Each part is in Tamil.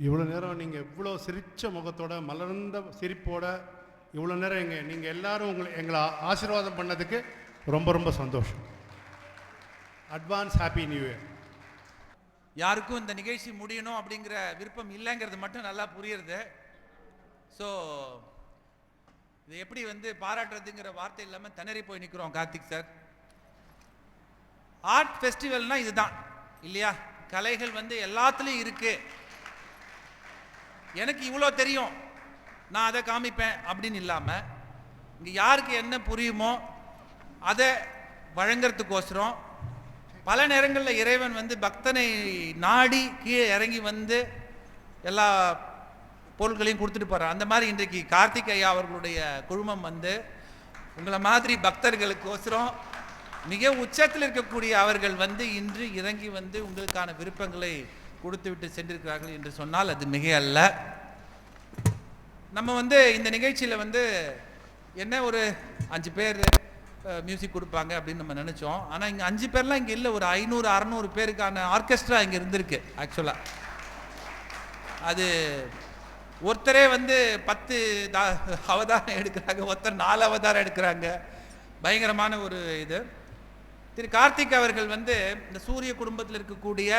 இவ்வளோ நேரம் நீங்கள் இவ்வளோ சிரித்த முகத்தோட மலர்ந்த சிரிப்போட இவ்வளோ நேரம் நீங்கள் எல்லாரும் எங்களை ஆசீர்வாதம் பண்ணதுக்கு ரொம்ப ரொம்ப சந்தோஷம். Advance happy new year. யாருக்கும் இந்த நிகழ்ச்சி முடியணும் அப்படிங்கிற விருப்பம் இல்லைங்கிறது மட்டும் நல்லா புரியுறது. ஸோ இது எப்படி பாராட்டுறதுங்கிற வார்த்தை இல்லாமல் திணறி போய் நிற்கிறோம். கார்த்திக் சார், ஆர்ட் ஃபெஸ்டிவல்னா இதுதான் இல்லையா? கலைகள் எல்லாத்துலேயும் இருக்கு. எனக்கு இவ்வளோ தெரியும், நான் அதை காமிப்பேன் அப்படின்னு இல்லாமல் இங்கே யாருக்கு என்ன புரியுமோ அதை வழங்கிறதுக்கோசரம் பல நேரங்களில் இறைவன் பக்தனை நாடி கீழே இறங்கி எல்லா பொருட்களையும் கொடுத்துட்டு போகிறார். அந்த மாதிரி இன்றைக்கு கார்த்திக் ஐயா அவர்களுடைய குழுமம் உங்களை மாதிரி பக்தர்களுக்கோசரம் மிக உச்சத்தில் இருக்கக்கூடிய அவர்கள் இன்று இறங்கி உங்களுக்கான விருப்பங்களை கொடுத்து விட்டு சென்றிருக்கிறார்கள் என்று சொன்னால் அது மிக அல்ல. நம்ம இந்த நிகழ்ச்சியில் என்ன ஒரு 5 பேர் மியூசிக் கொடுப்பாங்க அப்படின்னு நம்ம நினச்சோம். ஆனால் இங்கே 5 பேர்லாம் இங்கே இல்லை, ஒரு 500-600 பேருக்கான ஆர்கெஸ்ட்ரா இங்கே இருந்திருக்கு. ஆக்சுவலாக அது ஒருத்தரே 10 அவதாரம் எடுக்கிறாங்க, ஒருத்தர் 4 அவதாரம் எடுக்கிறாங்க. பயங்கரமான ஒரு இது. திரு கார்த்திக் அவர்கள் இந்த சூரிய குடும்பத்தில் இருக்கக்கூடிய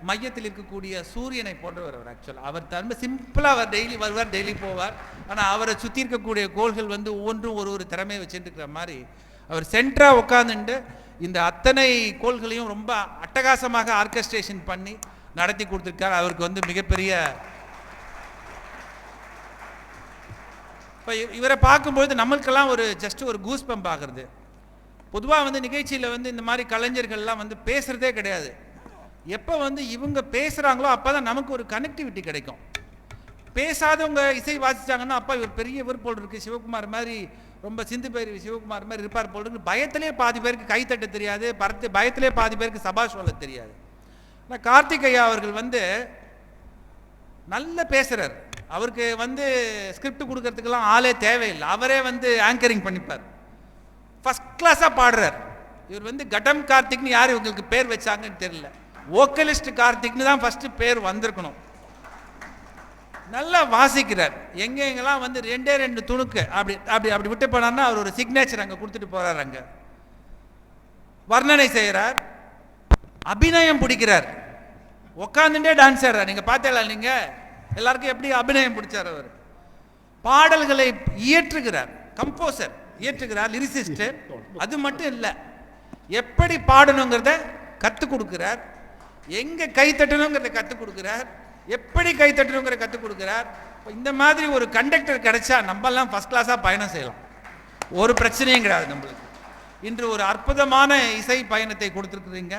மையத்தில் இருக்கக்கூடிய சூரியனை போன்றவர். அவர் ஆக்சுவலாக அவர் சிம்பிளாக அவர் டெய்லி வருவார், டெய்லி போவார். ஆனால் அவரை சுற்றி இருக்கக்கூடிய கோள்கள் ஒவ்வொன்றும் ஒரு திறமையை வச்சுருக்கிற மாதிரி அவர் சென்டராக உட்காந்துட்டு இந்த அத்தனை கோள்களையும் ரொம்ப அட்டகாசமாக ஆர்கெஸ்ட்ரேஷன் பண்ணி நடத்தி கொடுத்துருக்கார். அவருக்கு மிகப்பெரிய இப்போ இவரை பார்க்கும்பொழுது நம்மளுக்கெல்லாம் ஜஸ்ட் ஒரு கூஸ் பம்ப் ஆகிறது. பொதுவாக நிகழ்ச்சியில் இந்த மாதிரி கலைஞர்கள்லாம் பேசுகிறதே கிடையாது. எப்போ இவங்க பேசுகிறாங்களோ அப்போ தான் நமக்கு ஒரு கனெக்டிவிட்டி கிடைக்கும். பேசாதவங்க இசை வாசிச்சாங்கன்னா அப்பா இவர் பெரிய இவர் போல் இருக்குது, சிவகுமார் மாதிரி ரொம்ப சிந்து பேர் சிவகுமார் மாதிரி இருப்பார் போல் இருக்கு. பயத்திலே பாதி பேருக்கு கைத்தட்ட தெரியாது, பயத்திலே பாதி பேருக்கு சபாஷ் சொல்ல தெரியாது. ஆனால் கார்த்திக் ஐயா அவர்கள் நல்ல பேசுகிறார். அவருக்கு ஸ்கிரிப்ட் கொடுக்கறதுக்கெல்லாம் ஆளே தேவையில்லை, அவரே ஆங்கரிங் பண்ணிப்பார். ஃபஸ்ட் கிளாஸாக பாடுறார். இவர் கடம் கார்த்திக்னு யார் இவங்களுக்கு பேர் வச்சாங்கன்னு தெரியல, வோக்கலிஸ்ட் கார்த்திக்னு தான் ஃபஸ்ட்டு பேர் வந்திருக்கணும். நல்லா வாசிக்கிறார். எங்கெங்கெல்லாம் 2 துணுக்கு அப்படி அப்படி அப்படி விட்டு போனார்னா அவர் ஒரு சிக்னேச்சர் அங்கே கொடுத்துட்டு போகிறார். அங்கே வர்ணனை செய்கிறார், அபிநயம் பிடிக்கிறார், உட்காந்துட்டே டான்ஸ் ஆடுறார். நீங்கள் பார்த்தீங்களா? நீங்கள் எல்லாருக்கும் எப்படி அபிநயம் பிடிச்சார்? அவர் பாடல்களை இயற்றுகிறார், கம்போசர் இயற்றுகிறார், லிரிசிஸ்ட். அது மட்டும் இல்லை, எப்படி பாடணுங்கிறத கற்றுக் கொடுக்கிறார், எங்கே கை தட்டணுங்கிறத கற்றுக் கொடுக்கிறார், எப்படி கை தட்டணுங்கிற கற்றுக் கொடுக்கிறார். இந்த மாதிரி ஒரு கண்டக்டர் கிடைச்சா நம்மெல்லாம் ஃபஸ்ட் கிளாஸாக பயணம் செய்யலாம், ஒரு பிரச்சனையும் கிடையாது நம்மளுக்கு. இன்று ஒரு அற்புதமான இசை பயணத்தை கொடுத்துருக்குறீங்க.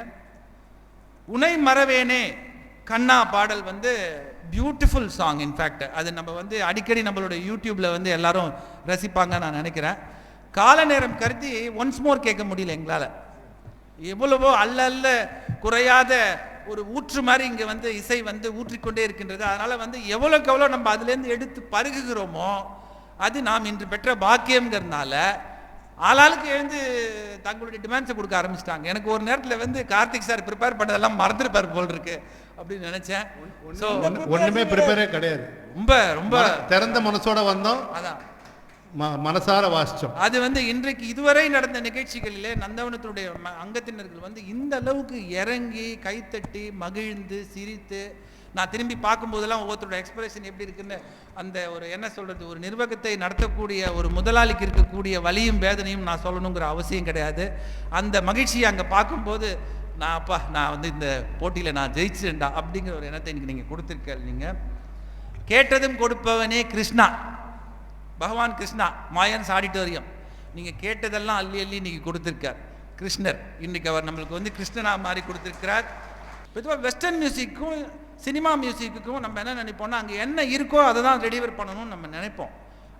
உனை மறவேனே கண்ணா பாடல் பியூட்டிஃபுல் சாங். இன்ஃபேக்ட் அது நம்ம அடிக்கடி நம்மளோட யூடியூப்பில் எல்லாரும் ரசிப்பாங்க நான் நினைக்கிறேன். கால நேரம் கருதி ஒன்ஸ் மோர் கேட்க முடியல எங்களால். எவ்வளவோ அல்ல குறையாத ஒரு ஊற்று மாதிரி இங்கே இசை ஊற்றிக்கொண்டே இருக்கின்றது. அதனால் எவ்வளோக்கு எவ்வளோ நம்ம அதுலேருந்து எடுத்து பருகுகிறோமோ அது நாம் இன்று பெற்ற பாக்கியம்ங்கிறதுனால ஆளாளுக்கு எழுந்து தங்களுடைய டிமாண்ட்ஸை கொடுக்க ஆரம்பிச்சிட்டாங்க. எனக்கு ஒரு நேரத்தில் கார்த்திக் சார் ப்ரிப்பேர் பண்ணதெல்லாம் மறந்துருப்பார் போல் இருக்கு அப்படின்னு நினச்சேன். ஸோ ஒன்றுமே ப்ரிப்பேரே கிடையாது, ரொம்ப ரொம்ப திறந்த மனசோட வந்தோம், அதான் மனசார வாசிச்சோம். அது இன்றைக்கு இதுவரை நடந்த நிகழ்ச்சிகளிலே நந்தவனத்தினுடைய அங்கத்தினர்கள் இந்த அளவுக்கு இறங்கி கைத்தட்டி மகிழ்ந்து சிரித்து, நான் திரும்பி பார்க்கும்போதெல்லாம் ஒவ்வொருத்தரோட எக்ஸ்பிரஷன் எப்படி இருக்குன்னு அந்த ஒரு என்ன சொல்கிறது, ஒரு நிர்வாகத்தை நடத்தக்கூடிய ஒரு முதலாளிக்கு இருக்கக்கூடிய வலியும் வேதனையும் நான் சொல்லணுங்கிற அவசியம் கிடையாது. அந்த மகிழ்ச்சியை அங்கே பார்க்கும்போது நான் இந்த போட்டியில் நான் ஜெயிச்சிருந்தா அப்படிங்கிற ஒரு எண்ணத்தை இன்னைக்கு நீங்கள் கொடுத்துருக்க. நீங்கள் கேட்டதும் கொடுப்பவனே கிருஷ்ணா, பகவான் கிருஷ்ணா, மாயன்ஸ் ஆடிட்டோரியம், நீங்கள் கேட்டதெல்லாம் அள்ளி அள்ளி இன்னைக்கு கொடுத்துருக்கார் கிருஷ்ணர். இன்றைக்கி அவர் நம்மளுக்கு கிருஷ்ணனா மாதிரி கொடுத்துருக்கிறார். பொதுவாக வெஸ்டர்ன் மியூசிக்கும் சினிமா மியூசிக்குக்கும் நம்ம என்ன நினைப்போம்னா அங்கே என்ன இருக்கோ அதை தான் டெலிவர் பண்ணணும்னு நம்ம நினைப்போம்.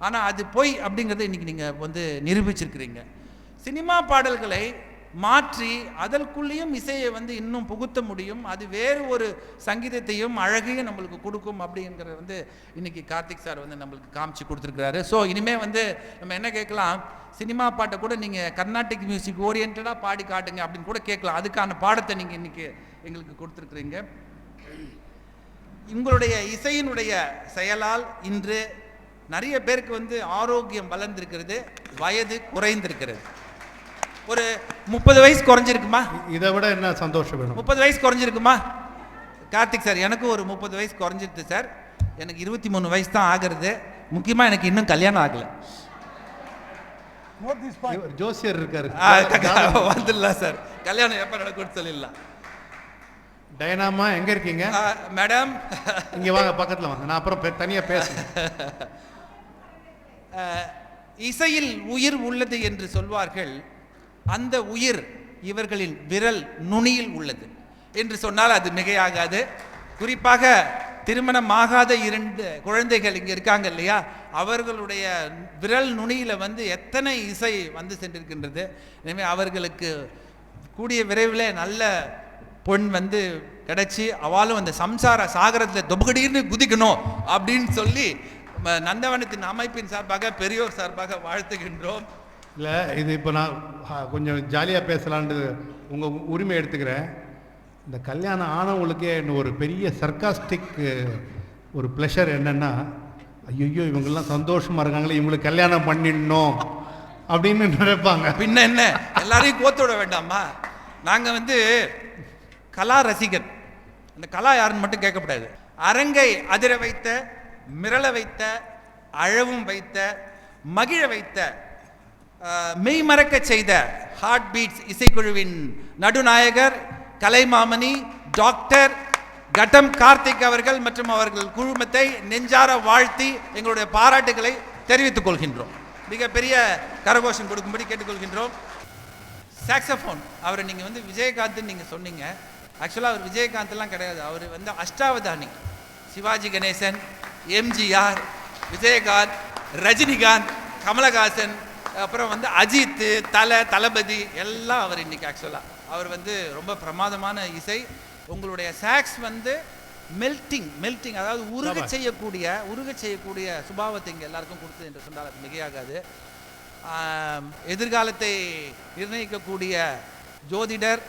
ஆனால் அது பொய் அப்படிங்கிறத இன்றைக்கி நீங்கள் நிரூபிச்சிருக்கிறீங்க. சினிமா பாடல்களை மாற்றி அதற்குள்ளேயும் இசையை இன்னும் புகுத்த முடியும், அது வேறு ஒரு சங்கீதத்தையும் அழகையும் நம்மளுக்கு கொடுக்கும் அப்படிங்கிறது இன்னைக்கு கார்த்திக் சார் நம்மளுக்கு காமிச்சு கொடுத்துருக்கிறாரு. ஸோ இனிமேல் நம்ம என்ன கேட்கலாம், சினிமா பாட்டை கூட நீங்கள் கர்நாடிக் மியூசிக் ஓரியன்டாக பாடி காட்டுங்க அப்படின்னு கூட கேட்கலாம். அதுக்கான பாடத்தை நீங்கள் இன்றைக்கி எங்களுக்கு கொடுத்துருக்குறீங்க. உங்களுடைய இசையினுடைய செயலால் இன்று நிறைய பேருக்கு வந்து ஆரோக்கியம் வளர்ந்திருக்கிறது, வயது குறைந்திருக்கிறது. ஒரு 30 வயசு குறைஞ்சிருக்குமா? இதை விட என்ன சந்தோஷம் வேணும்? 30 வயசு குறைஞ்சிருக்குமா கார்த்திக் சார்? எனக்கு ஒரு 30 வயசு குறைஞ்சிருது சார். எனக்கு 23 வயசு தான் ஆகிறது. முக்கியமாக எனக்கு இன்னும் கல்யாணம் ஆகலை. ஜோசியர் இருக்காரு, வந்துடலாம் சார். கல்யாணம் எப்போ நடக்கும்னு சொல்லிடலாம். டயனாமா எங்க இருக்கீங்க மேடம்? இங்க வாங்க, பக்கத்துல வாங்க, நான் அப்புறம் தனியா பேசுறேன். இசையில் உயிர் உள்ளது என்று சொல்வார்கள். அந்த உயிர் இவர்களின் விரல் நுனியில் உள்ளது என்று சொன்னால் அது மிகையாகாது. குறிப்பாக திருமணமாகாத 2 குழந்தைகள் இங்கே இருக்காங்க இல்லையா, அவர்களுடைய விரல் நுனியில் வந்து எத்தனை இசை வந்து சென்றிருக்கின்றது. எனவே அவர்களுக்கு கூடிய விரைவில் நல்ல பொன் வந்து கிடைச்சி அவளும் அந்த சம்சார சாகரத்தில் தொபகடீர்னு குதிக்கணும் அப்படின்னு சொல்லி நந்தவனத்தின் அமைப்பின் சார்பாக, பெரியோர் சார்பாக வாழ்த்துகின்றோம். இல்லை, இது இப்போ நான் கொஞ்சம் ஜாலியாக பேசலான்ட்டு உங்கள் உரிமை எடுத்துக்கிறேன். இந்த கல்யாணம் ஆனவங்களுக்கே இன்னும் ஒரு பெரிய சர்க்காஸ்டிக் ஒரு ப்ளஷர் என்னென்னா, ஐயோ இவங்கெல்லாம் சந்தோஷமாக இருக்காங்களே, இவங்களுக்கு கல்யாணம் பண்ணிடணும் அப்படின்னு நினைப்பாங்க. பின்ன என்ன, எல்லாரையும் கோத்து விட வேண்டாமா? நாங்கள் வந்து கலா ரசிகர். அந்த கலா யாருன்னு மட்டும் கேட்கக்கூடாது. அரங்கை அதிர வைத்த, மிரள வைத்த, அழவும் வைத்த, மகிழ வைத்த, மெய்மறக்க செய்த ஹார்ட் பீட்ஸ் இசைக்குழுவின் நடுநாயகர் கலைமாமணி டாக்டர் கட்டம் கார்த்திக் அவர்கள் மற்றும் அவர்கள் குழுமத்தை நெஞ்சார வாழ்த்தி எங்களுடைய பாராட்டுகளை தெரிவித்துக் கொள்கின்றோம். மிகப்பெரிய கரகோஷம் கொடுக்கும்படி கேட்டுக்கொள்கின்றோம். சாக்ஸோஃபோன் அவரை நீங்கள் வந்து விஜயகாந்த் நீங்கள் சொன்னீங்க. ஆக்சுவலாக அவர் விஜயகாந்த்லாம் கிடையாது, அவர் வந்து அஷ்டாவதானி. சிவாஜி கணேசன், எம்ஜிஆர், விஜயகாந்த், ரஜினிகாந்த், கமலஹாசன், அப்புறம் வந்து அஜித், தளபதி எல்லாம் அவர் இன்னைக்கு. ஆக்சுவலாக அவர் வந்து ரொம்ப பிரமாதமான இசை. உங்களுடைய சாக்ஸ் வந்து மெல்டிங் அதாவது உருக செய்யக்கூடிய சுபாவத்தை இங்கே எல்லாருக்கும் கொடுத்தது என்று சொன்னால் அது மிகையாகாது. எதிர்காலத்தை நிர்ணயிக்கக்கூடிய ஜோதிடர்,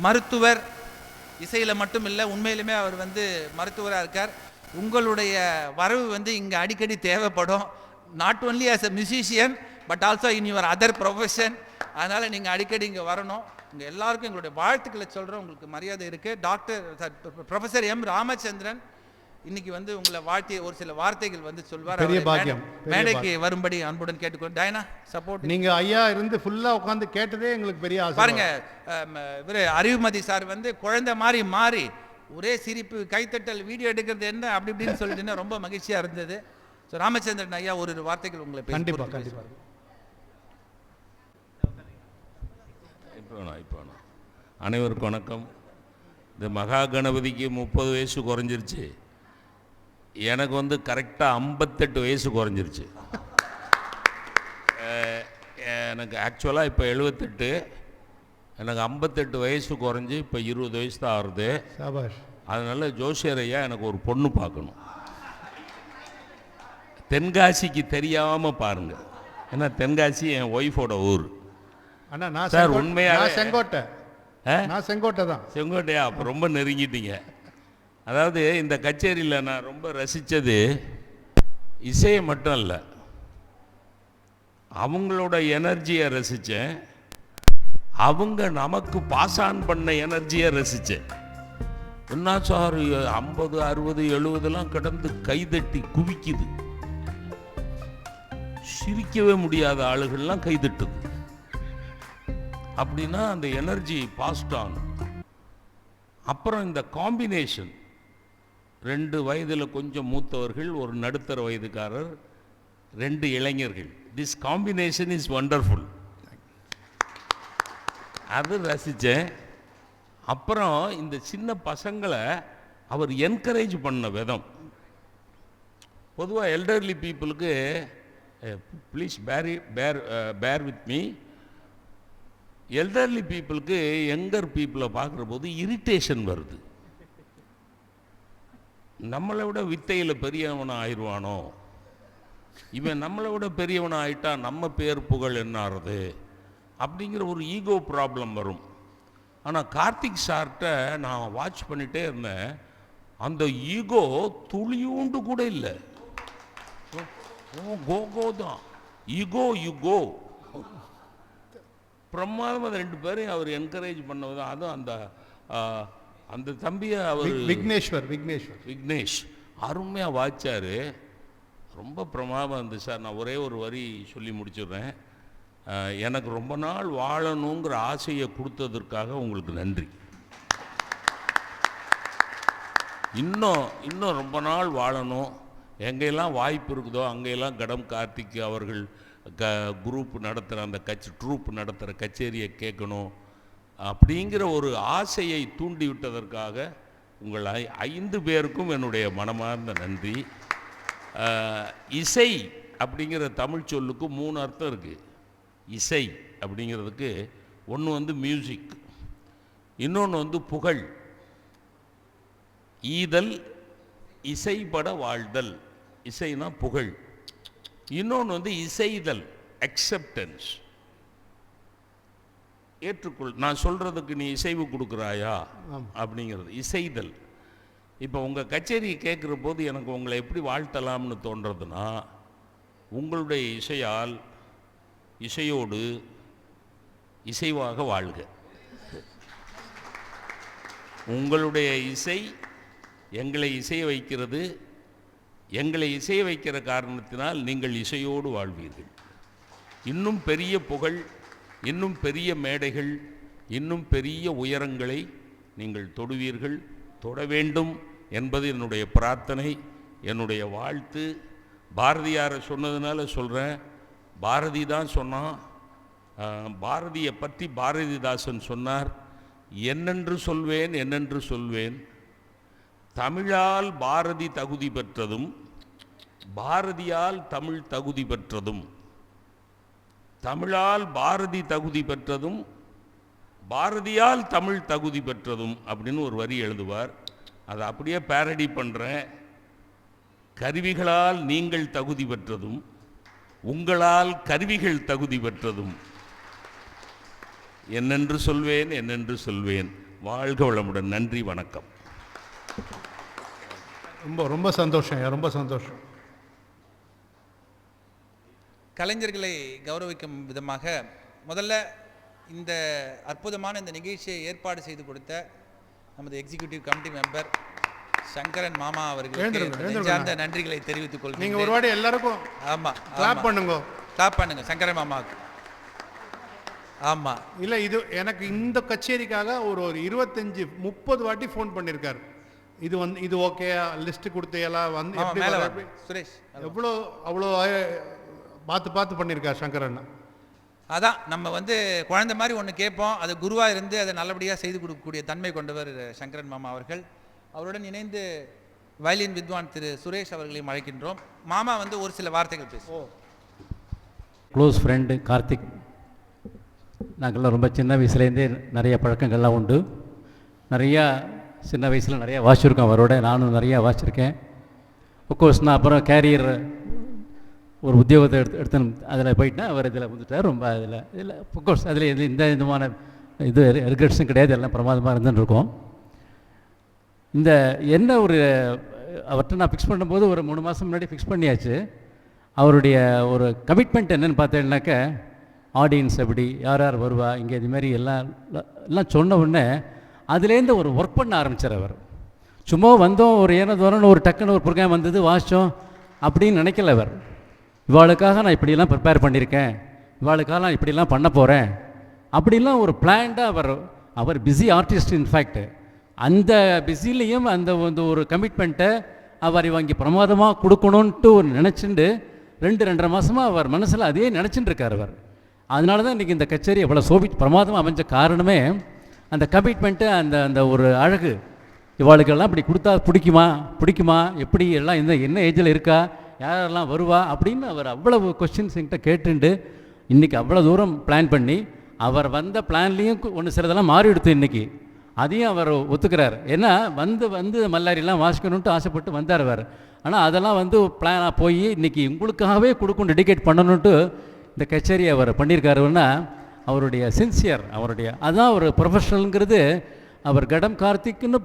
மருத்துவர், இசையில் மட்டும் இல்லை உண்மையிலுமே அவர் வந்து மருத்துவராக இருக்கார். உங்களுடைய வரவு வந்து இங்கே அடிக்கடி தேவைப்படும். Not only as a musician but also in your other profession. அதனால் நீங்கள் அடிக்கடி இங்கே வரணும். இங்கே எல்லாருக்கும் எங்களுடைய வாழ்த்துக்களை சொல்கிறோம். உங்களுக்கு மரியாதை இருக்குது. ப்ரொஃபஸர் எம் ராமச்சந்திரன் இன்னைக்கு வந்து உங்களை வாழ்த்திய ஒரு சில வார்த்தைகள் வந்து சொல்வார். மேடைக்கு வரும்படி அன்புடன் கேட்டுக்கொண்டு. Diana support. நீங்க ஐயா இருந்து ஃபுல்லா உட்கார்ந்து கேட்டதே எங்களுக்கு பெரிய ஆசை. பாருங்க, இவர் அறிவுமதி சார் வந்து குழந்தை மாறி ஒரே சிரிப்பு, கைத்தட்டல், வீடியோ எடுக்கிறது என்ன அப்படி இப்படின்னு சொல்லிட்டு ரொம்ப மகிழ்ச்சியா இருந்தது. ஸோ ராமச்சந்திரன் ஐயா ஒரு வார்த்தைகள் உங்களை கண்டிப்பாக. இப்போ அனைவருக்கும் வணக்கம். இந்த மகா கணபதிக்கு 30 வயசு குறைஞ்சிருச்சு. எனக்கு வந்து கரெக்டாக 58 வயசு குறைஞ்சிருச்சு. எனக்கு ஆக்சுவலாக இப்போ 78, எனக்கு 58 வயசு குறைஞ்சி இப்போ 20 வயசு தான் ஆகுது. அதனால் ஜோசியர் ஐயா எனக்கு ஒரு பொண்ணு பார்க்கணும். தென்காசிக்கு தெரியாமல் பாருங்கள், ஏன்னா தென்காசி என் ஒய்ஃபோட ஊர். அண்ணா நான் சார் உண்மையாக செங்கோட்டை தான். செங்கோட்டையா? அப்போ ரொம்ப நெருங்கிட்டீங்க. அதாவது இந்த கச்சேரியில் நான் ரொம்ப ரசித்தது இசையை மட்டும் இல்லை, அவங்களோட எனர்ஜியை ரசித்தேன். அவங்க நமக்கு பாஸ் ஆன் பண்ண எனர்ஜியை ரசித்தேன். என்ன சார் 50, 60, 70 கிடந்து கைதட்டி குவிக்குது. சிரிக்கவே முடியாத ஆளுகள்லாம் கைதட்டுது. அப்படின்னா அந்த எனர்ஜி பாஸ்ட் ஆன். அப்புறம் இந்த காம்பினேஷன், 2 வயதில் கொஞ்சம் மூத்தவர்கள், ஒரு நடுத்தர வயதுக்காரர், 2 இளைஞர்கள். This combination is wonderful. அது ரசித்தேன். அப்புறம் இந்த சின்ன பசங்களை அவர் என்கரேஜ் பண்ண விதம். பொதுவாக எல்டர்லி பீப்புளுக்கு, please bear with me, elderly பீப்புளுக்கு யங்கர் பீப்புளை பார்க்குற போது இரிட்டேஷன் வருது. நம்மளை விட வித்தையில் பெரியவனாக ஆயிடுவானோ, இவன் நம்மளை விட பெரியவனாக ஆயிட்டா நம்ம பேர் புகழ் என்ன ஆறுது அப்படிங்கிற ஒரு ஈகோ ப்ராப்ளம் வரும். ஆனால் கார்த்திக் சார்கிட்ட நான் வாட்ச் பண்ணிகிட்டே இருந்தேன். அந்த ஈகோ துளியூண்டு கூட இல்லை. கோ தான் ஈகோ யூ கோ. பிரமாதமாக அந்த 2 பேரையும் அவர் என்கரேஜ் பண்ணது. அதுவும் அந்த அந்த தம்பியை அவர் விக்னேஷ் அருமையாக வாய்ச்சார். ரொம்ப பிரமாதம் இருந்துச்சு சார். நான் ஒரே ஒரு வரி சொல்லி முடிச்சிடுறேன். எனக்கு ரொம்ப நாள் வாழணுங்கிற ஆசையை கொடுத்ததற்காக உங்களுக்கு நன்றி. இன்னும் ரொம்ப நாள் வாழணும், எங்கெல்லாம் வாய்ப்பு இருக்குதோ அங்கெல்லாம் கடம் கார்த்திக் அவர்கள் குரூப் நடத்துகிற அந்த ட்ரூப் நடத்துகிற கச்சேரியை கேட்கணும் அப்படிங்கிற ஒரு ஆசையை தூண்டி விட்டதற்காக உங்கள் 5 பேருக்கும் என்னுடைய மனமார்ந்த நன்றி. இசை அப்படிங்கிற தமிழ் சொல்லுக்கு 3 அர்த்தம் இருக்குது. இசை அப்படிங்கிறதுக்கு ஒன்று வந்து மியூசிக், இன்னொன்று வந்து புகழ். ஈதல், இசைப்பட வாழ்தல், இசைனா புகழ். இன்னொன்று வந்து இசைதல், அக்செப்டன்ஸ், ஏற்றுக்கொள். நான் சொல்கிறதுக்கு நீ இசைவு கொடுக்குறாயா அப்படிங்கிறது இசைதல். இப்போ உங்கள் கச்சேரி கேட்குற போது எனக்கு உங்களை எப்படி வாழ்த்தலாம்னு தோன்றதுன்னா, உங்களுடைய இசையால் இசையோடு இசைவாக வாழ்க. உங்களுடைய இசை எங்களை இசைய வைக்கிறது. எங்களை இசைய வைக்கிற காரணத்தினால் நீங்கள் இசையோடு வாழ்வீர்கள். இன்னும் பெரிய புகழ், இன்னும் பெரிய மேடைகள், இன்னும் பெரிய உயரங்களை நீங்கள் தொடுவீர்கள், தொட வேண்டும் என்பது என்னுடைய பிரார்த்தனை, என்னுடைய வாழ்த்து. பாரதியாரை சொன்னதுனால சொல்கிறேன். பாரதி தான் சொன்னான். பாரதியை பற்றி பாரதிதாசன் சொன்னார், என்னென்று சொல்வேன் என்னென்று சொல்வேன், தமிழால் பாரதி தகுதி பெற்றதும் பாரதியால் தமிழ் தகுதி பெற்றதும், தமிழால் பாரதி தகுதி பெற்றதும் பாரதியால் தமிழ் தகுதி பெற்றதும் அப்படின்னு ஒரு வரி எழுதுவார். அதை அப்படியே பேரடி பண்ணுறேன். கருவிகளால் நீங்கள் தகுதி பெற்றதும் உங்களால் கருவிகள் தகுதி பெற்றதும், என்னென்று சொல்வேன் என்னென்று சொல்வேன். வாழ்க வளமுடன். நன்றி, வணக்கம். ரொம்ப ரொம்ப சந்தோஷம், ரொம்ப சந்தோஷம். கலைஞர்களை கௌரவிக்கும் விதமாக முதல்ல இந்த அற்புதமான இந்த நிகழ்ச்சியை ஏற்பாடு செய்து கொடுத்த நமது எக்ஸிக்யூட்டிவ் கமிட்டி மெம்பர் சங்கரன் மாமா அவர்களுக்கு சார்ந்த நன்றிகளை தெரிவித்துக் கொள்கிறேன். நீங்க ஒரு வாட்டி எல்லாருக்கும் கிளாப் பண்ணுங்க சங்கரன் மாமாவுக்கு. ஆமா, இல்ல இது எனக்கு இந்த கச்சேரிக்காக ஒரு 25-30 வாட்டி ஃபோன் பண்ணியிருக்காரு. இது வந்து இது ஓகே லிஸ்ட் கொடுத்தையெல்லாம் வந்து சுரேஷ் அவ்வளோ பார்த்து பண்ணியிருக்கார் சங்கரன். அதான் நம்ம வந்து குழந்தை மாதிரி ஒன்று கேட்போம், அது குருவாக இருந்து அதை நல்லபடியாக செய்து கொடுக்கக்கூடிய தன்மை கொண்டவர் சங்கரன் மாமா அவர்கள். அவருடன் இணைந்து வயலின் வித்வான் திரு சுரேஷ் அவர்களையும் அழைக்கின்றோம். மாமா வந்து ஒரு சில வார்த்தைகள் பேசுவோம். க்ளோஸ் ஃப்ரெண்டு கார்த்திக், நாங்கள்லாம் ரொம்ப சின்ன வயசுலேருந்தே நிறைய பழக்கங்கள்லாம் உண்டு. நிறையா சின்ன வயசில் நிறையா வாசிச்சிருக்கோம் அவரோட. நானும் நிறையா வாசிச்சிருக்கேன். அஃப்கோர்ஸ் நான் அப்புறம் கேரியர் ஒரு உத்தியோகத்தை எடுத்து அதில் போயிட்டேன். அவர் இதில் வந்துட்டார். ரொம்ப இதில் அஃப்கோர்ஸ் அதில் எந்த விதமான இது ரிக்ரெட்ஸும் கிடையாது. எல்லாம் பிரமாதமாக இருந்துருக்கோம். இந்த என்ன ஒரு அவர்கிட்ட நான் ஃபிக்ஸ் பண்ணும்போது ஒரு 3 மாதம் முன்னாடி ஃபிக்ஸ் பண்ணியாச்சு. அவருடைய ஒரு கமிட்மெண்ட் என்னென்னு பார்த்தேன்னாக்க, ஆடியன்ஸ் எப்படி, யார் யார் வருவா இங்கே, இதுமாரி எல்லாம் சொன்ன உடனே அதுலேருந்து ஒரு ஒர்க் பண்ண ஆரம்பித்தார் அவர். சும்மா வந்தோம், ஒரு ஏனோ தோறன்னு ஒரு டக்குன்னு ஒரு ப்ரோக்ராம் வந்தது, வாசித்தோம் அப்படின்னு நினைக்கல அவர். இவாளுக்காக நான் இப்படிலாம் ப்ரிப்பேர் பண்ணியிருக்கேன், இவாளுக்காக நான் இப்படிலாம் பண்ண போகிறேன் அப்படிலாம் ஒரு பிளான்டாக அவர் பிஸி ஆர்டிஸ்ட். இன்ஃபேக்ட் அந்த பிஸிலையும் அந்த ஒரு கமிட்மெண்ட்டை அவர் இவங்க பிரமாதமாக கொடுக்கணுன்ட்டு ஒரு நினச்சிண்டு 2-2.5 மாதமாக அவர் மனசில் அதே நினச்சிட்டு இருக்கார் அவர். அதனால தான் இன்றைக்கி இந்த கச்சேரி எவ்வளோ பிரமாதமாக அமைஞ்ச காரணமே அந்த கமிட்மெண்ட்டு, அந்த ஒரு அழகு. இவாளுக்கெல்லாம் இப்படி கொடுத்தா பிடிக்குமா எப்படி எல்லாம் என்ன ஏஜில் இருக்கா, யாரெல்லாம் வருவா அப்படின்னு அவர் அவ்வளவு கொஸ்டின்ஸ் என்கிட்ட கேட்டுண்டு இன்றைக்கி அவ்வளோ தூரம் பிளான் பண்ணி, அவர் வந்த பிளான்லேயும் ஒன்று சிலதெல்லாம் மாறி எடுத்து இன்றைக்கி அதையும் அவர் ஒத்துக்கிறார். ஏன்னா வந்து மல்லாரிலாம் வாசிக்கணுன்ட்டு ஆசைப்பட்டு வந்தார் அவர். ஆனால் அதெல்லாம் வந்து பிளானாக போய் இன்றைக்கி உங்களுக்காகவே கொடுக்கணும், டெடிகேட் பண்ணணுன்ட்டு இந்த கச்சேரி அவர் பண்ணியிருக்காருன்னா அவருடைய சின்சியர், அவருடைய அதான் ஒரு ப்ரொஃபஷனலுங்கிறது. அவர் கடம் கார்த்திக்னு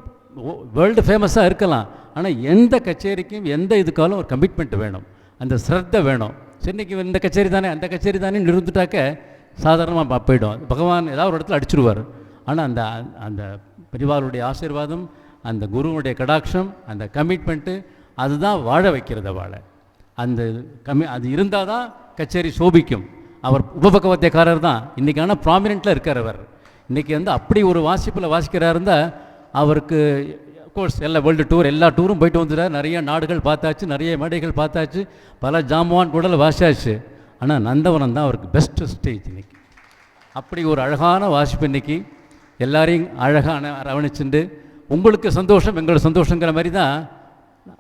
வேர்ல்டு ஃபேமஸாக இருக்கலாம், ஆனால் எந்த கச்சேரிக்கும் எந்த இதுக்காலும் ஒரு கமிட்மெண்ட் வேணும், அந்த ஸ்ரத்தை வேணும். சரி இன்னைக்கு இந்த கச்சேரி தானே அந்த கச்சேரி தானே இருந்துட்டாக்க சாதாரணமாக போயிடும். பகவான் ஏதாவது ஒரு இடத்துல அடிச்சிருவார். ஆனால் அந்த அந்த பெரியவாளுடைய ஆசீர்வாதம், அந்த குருவுடைய கடாட்சம், அந்த கமிட்மெண்ட்டு, அதுதான் வாழ வைக்கிறது அவளை. அந்த அது இருந்தால் தான் கச்சேரி சோபிக்கும். அவர் உபபகவத்தியக்காரர் தான் இன்றைக்கி, ஆனால் ப்ராமினெண்ட்டில் இருக்கார் அவர். இன்றைக்கி வந்து அப்படி ஒரு வாசிப்பில் வாசிக்கிறார் இருந்தால் அவருக்கு கோர்ஸ் எல்லா வேர்ல்டு டூர் எல்லா டூரும் போயிட்டு வந்துட்டார். நிறைய நாடுகள் பார்த்தாச்சு, நிறைய மேடைகள் பார்த்தாச்சு, பல ஜாம்பவான் கூட வாசிச்சாச்சு. ஆனால் நந்தவனம் தான் அவருக்கு பெஸ்ட்டு ஸ்டேஜ் இன்றைக்கி. அப்படி ஒரு அழகான வாசிப்பு இன்றைக்கி எல்லாரையும் அழகான அரவணைச்சுண்டு உங்களுக்கு சந்தோஷம் எங்களுக்கு சந்தோஷங்கிற மாதிரி தான்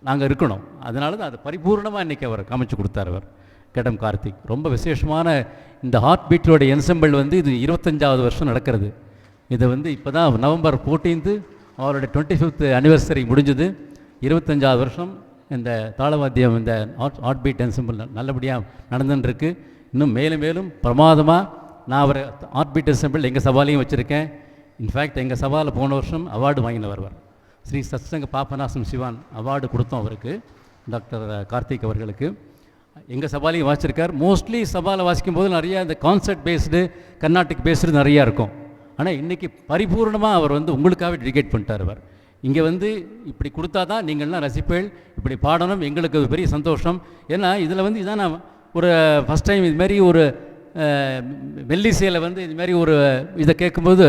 நாங்கள் இருக்கணும். அதனால தான் அது பரிபூர்ணமாக இன்றைக்கி அவர் காமிச்சு கொடுத்தார். அவர் கெடம் கார்த்திக் ரொம்ப விசேஷமான இந்த ஹார்ட் பீட்டோட என்செம்பிள் வந்து இது 25வது வருஷம் நடக்கிறது. இதை வந்து இப்போ தான் நவம்பர் 14 அவருடைய 25th anniversary முடிஞ்சது. 25வது வருஷம் இந்த தாளவாத்தியம், இந்த ஹார்ட் பீட் என்செம்பிள் நல்லபடியாக நடந்துட்டுருக்கு. இன்னும் மேலும் மேலும் பிரமாதமாக நான் அவரை ஹார்ட் பீட் என்செம்பிள் எங்கள் சவாலையும் வச்சுருக்கேன். இன்ஃபேக்ட் எங்கள் சவாலில் போன வருஷம் அவார்டு வாங்கினவர் வருவார். ஸ்ரீ சத்சங்க பாபநாசம் சிவான் அவார்டு கொடுத்தோம் அவருக்கு, டாக்டர் கார்த்திக் அவர்களுக்கு. எங்கள் சபாலையும் வாசிச்சிருக்கார். மோஸ்ட்லி சபாவில் வாசிக்கும் போது நிறையா இந்த கான்சர்ட் பேஸ்டு கர்நாடிக் பேஸ்டு நிறையா இருக்கும். ஆனால் இன்றைக்கி பரிபூர்ணமாக அவர் வந்து உங்களுக்காகவே டெடிகேட் பண்ணிட்டார். அவர் இங்கே வந்து இப்படி கொடுத்தா தான் நீங்கள்லாம் ரசிப்பேள், இப்படி பாடணும், எங்களுக்கு அது பெரிய சந்தோஷம். ஏன்னா இதில் வந்து இதான் நான் ஒரு ஃபஸ்ட் டைம் இதுமாரி ஒரு மெல்லிசையில் வந்து இதுமாரி ஒரு இதை கேட்கும்போது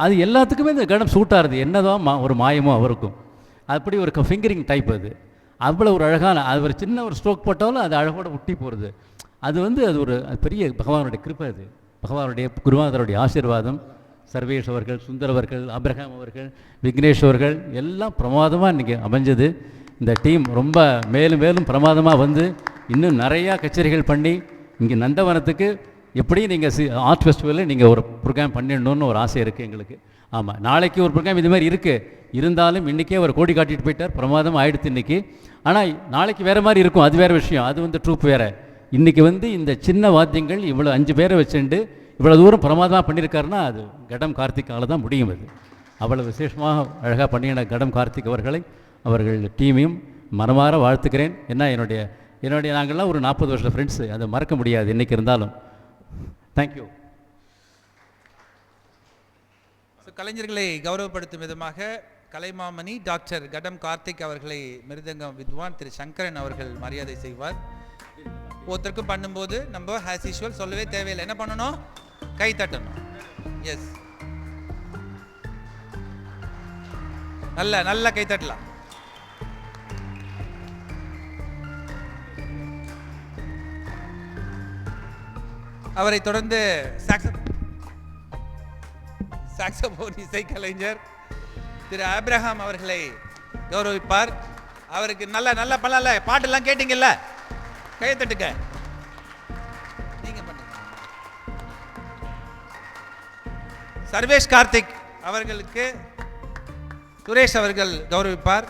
அது எல்லாத்துக்குமே இந்த கடம் சூட்டாகிறது. என்னதான் ஒரு மாயமோ அவருக்கும் அப்படி ஒரு ஃபிங்கரிங் டைப். அது அவ்வளோ ஒரு அழகான, அது ஒரு சின்ன ஒரு ஸ்ட்ரோக் போட்டாலும் அது அழகோட ஒட்டி போகிறது. அது வந்து அது ஒரு பெரிய பகவானுடைய கிருப்பை. அது பகவானுடைய குருநாதருடைய ஆசீர்வாதம். சர்வேஷ் அவர்கள், சுந்தர் அவர்கள், அப்ரஹாம் அவர்கள், விக்னேஷ் அவர்கள் எல்லாம் பிரமாதமாக இன்றைக்கி அமைஞ்சது. இந்த டீம் ரொம்ப மேலும் மேலும் பிரமாதமாக வந்து இன்னும் நிறையா கச்சேரிகள் பண்ணி இங்கே நந்தவனத்துக்கு எப்படி நீங்கள் ஆர்ட் ஃபெஸ்டிவலில் நீங்கள் ஒரு ப்ரோக்ராம் பண்ணிடணுன்னு ஒரு ஆசை இருக்குது எங்களுக்கு. ஆமாம், நாளைக்கு ஒரு ப்ரோக்ராம் இது மாதிரி இருக்குது. இருந்தாலும் இன்றைக்கே அவர் கோடி காட்டிட்டு போயிட்டார், பிரமாதம் ஆகிடுது இன்றைக்கி. ஆனால் நாளைக்கு வேறு மாதிரி இருக்கும், அது வேறு விஷயம். அது வந்து ட்ரூப் வேறு. இன்றைக்கி வந்து இந்த சின்ன வாத்தியங்கள் இவ்வளோ 5 பேரை வச்சுட்டு இவ்வளோ தூரம் பிரமாதமாக பண்ணியிருக்காருன்னா அது கடம் கார்த்திக்கால தான் முடியும். அது அவ்வளோ விசேஷமாக அழகாக பண்ணின கடம் கார்த்திக் அவர்கள் டீமையும் மனமாற வாழ்த்துக்கிறேன். ஏன்னா என்னுடைய நாங்கள்லாம் ஒரு 40 வருஷம் ஃப்ரெண்ட்ஸு, அதை மறக்க முடியாது என்றைக்கு இருந்தாலும். தேங்க்யூ. கலைஞர்களை கௌரவப்படுத்தும் விதமாக கலைமாமணி டாக்டர் கடம் கார்த்திக் அவர்களை மிருதங்கம் வித்வான் திரு சங்கரன் அவர்கள் மரியாதை செய்வார். ஒருத்தருக்கும் பண்ணும்போது நம்ம ஆஸ் யூஷுவல் சொல்லவே தேவையில்லை. என்ன பண்ணணும்? கை தட்டணும். எஸ், நல்ல கை தட்டலாம். அவரை தொடர்ந்து சாக்ஸோபோன் இசை கலைஞர் திரு ஆப்ரஹாம் அவர்களை கௌரவிப்பார். அவருக்கு நல்ல பண்ணல பாட்டெல்லாம் கேட்டீங்கல்ல, கையை தட்டுக்க. நீங்க பண்ணுங்க. சர்வேஷ் கார்த்திக் அவர்களுக்கு சுரேஷ் அவர்கள் கௌரவிப்பார்.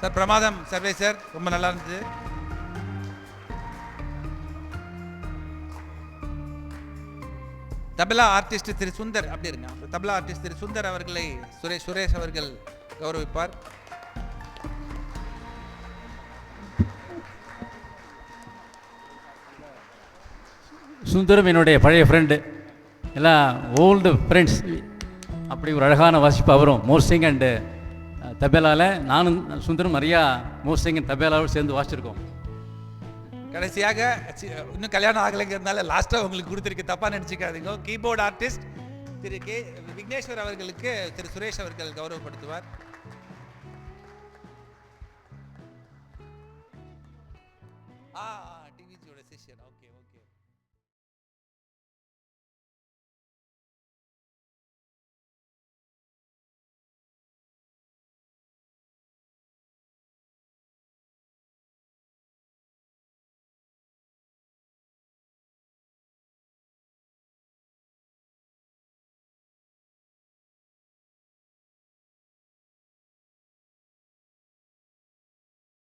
சார் பிரமாதம். சர்வேஷ் சார் ரொம்ப நல்லா இருந்தது. தபலா ஆர்டிஸ்ட் திரு சுந்தர், அப்படி இருங்க, தபலா ஆர்டிஸ்ட் திரு சுந்தர் அவர்களை சுரேஷ் அவர்கள் கௌரவிப்பார். சுந்தரம் என்னுடைய பழைய ஃப்ரெண்டு, எல்லாம் ஓல்டு ஃப்ரெண்ட்ஸ். அப்படி ஒரு அழகான வாசிப்பு அவரும். மோர்சிங் அண்டு தபேலாவில் நானும் சுந்தரம் நிறையா மோர்சிங் அண்ட் தபேலாவோடு சேர்ந்து வாசிச்சிருக்கோம். கடைசியாக இன்னும் கல்யாணம் ஆகலைங்கிறதுனால லாஸ்ட்டாக உங்களுக்கு கொடுத்துருக்கு, தப்பாக நினச்சிக்காதீங்க. கீபோர்டு ஆர்டிஸ்ட் திரு விக்னேஸ்வர் அவர்களுக்கு திரு சுரேஷ் அவர்கள் கௌரவப்படுத்துவார். டிவிஜியோட சிஷ்யர். ஓகே.